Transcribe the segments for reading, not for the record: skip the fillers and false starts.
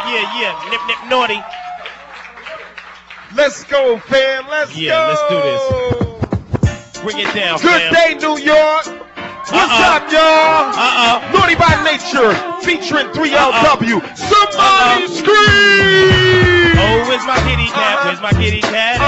yeah. Nip, nip, naughty. Let's go, fam. Let's go. Yeah, let's do this. Bring it down, Good fam. day, New York. What's up, y'all? Naughty by Nature, featuring 3LW. Somebody scream! Oh, where's my kitty cat? Where's my kitty cat?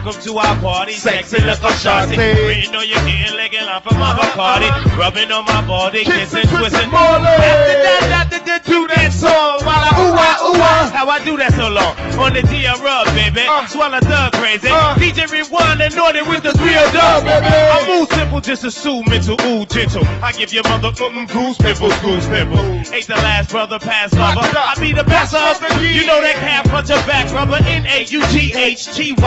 Welcome to our party. Sexy little shawty. Written on your hand, licking off of my Bacardi. Rubbing on my body, kissing, twisting. After that, do that song while I ooh-ah. How I do that so long? On the D I rub, baby. Swallow thug crazy. DJ Rewind and Naughty with the 3LW, baby. I move simple, just assume mental, ooh, gentle. I give your mother goose pimples. Ain't the last brother past lover. I be the best of the year. You know that cat punch her back rubber. NAUGHTYBY.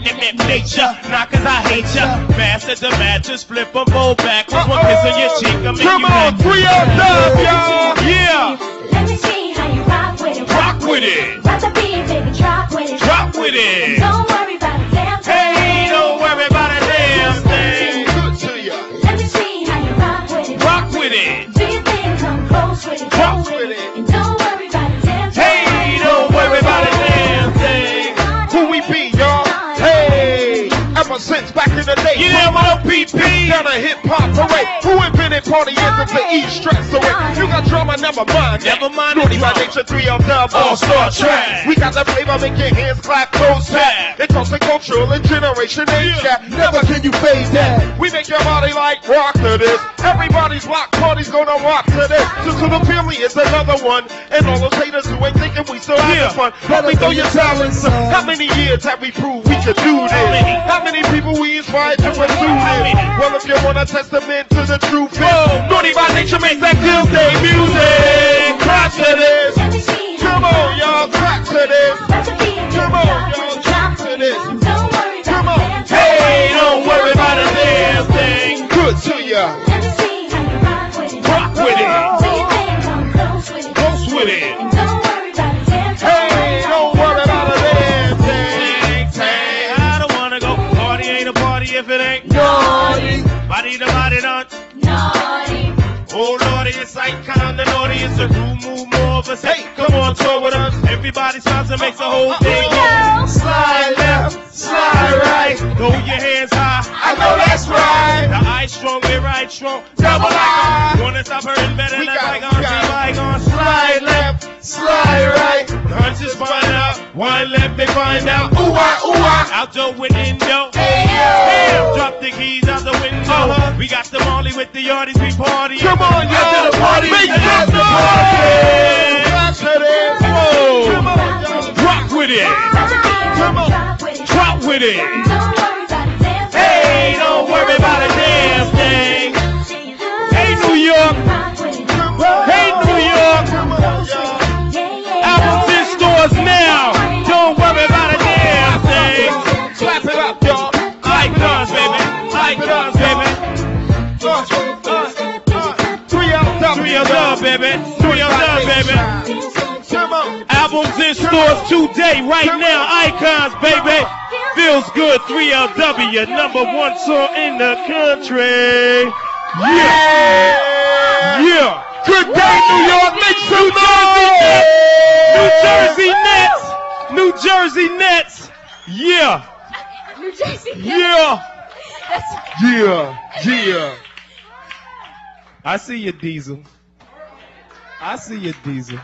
Nip, nature. Not cause I hate ya. Master the mattress, flip a bowl back. With one kiss on your cheek, I make Come you on, 3LW, y'all. Yeah. Let me see how you rock with it. Rock with it. Rock the beat, baby, drop with it. Drop with it. Don't worry about a damn thing. Hey, don't worry about a damn thing. Good to ya. Let me see how you rock with it. Rock with it. Do your thing, come close with it. Drop Go with it. And don't worry about a damn thing. Hey, don't worry about a damn thing. Who we be, y'all? Hey, ever since back in the day. You know what, PP? Got a hip-hop parade. Who invented party anthem to ease stress away? You got drama, never mind. Never mind. Naughty by Nature, 3LW, all-star track. We got the flavor, make your hands clap, toes tap. It comes a cultural and generation age gap. Never can you fade that. We make your body like rock to this. Everybody's block party's gonna rock to this. Just to the family is another one. And all those haters who ain't thinking we still having fun. Let me know your talents. How many years have we proved we could do this? How many people we inspired to pursue this? Well, if you want a testament to the truth, Naughty by Nature makes that good day music. Clap to this. Let me see how Come on, y'all, clap to this. rock the beat, baby, Come on, drop y'all, with it. clap to this. Don't worry Come about on. a damn thing. Hey, don't worry about a damn thing. Good to ya. Let me see how you rock with it. Rock with it. Do your thing, come close with it. Close with it. And don't worry about a damn thing. Hey, don't worry about a damn thing. I don't wanna go. Party ain't a party if it ain't Naughty. body to body done. Naughty. Oh Lordy, it's icon, the naughty, it's a groove, move more of us. Hey, come on, tour with us. Everybody sounds and makes the whole thing go. Slide left, slide right. Throw your hands high. I know that's right. The eye strong, we're right strong. Double icon. Wanna stop hurting better than bygone. Slide left, Slide right. punch is find out. One left, they find out. Ooh-ah. Outdoor with indo. Hey, Damn, drop the keys out the window. We got the Molly with the yardies, we party. Come on, y'all. After the party, Make after the party. party. Clap to this. Whoa. Come on, y'all. Rock with it. Come on. Drop with it. Drop with it. Don't worry about a damn thing. Hey, don't worry about a damn thing. Hey, New York. Hey, New York. Come on, y'all. Albums in stores now. Don't worry about a damn thing. Clap it up, y'all. Icons, baby. Icons, baby. 3LW, baby. 3LW, baby. Come on. Albums in stores today, right now. Icons, baby. Feels good. 3LW, #1 song in the country. Yeah. Good day, New York. Make some New Jersey noise. Nets. New Jersey Nets. Yeah. New Jersey. Yeah. Yeah. I see you, Diesel. I see you, Diesel.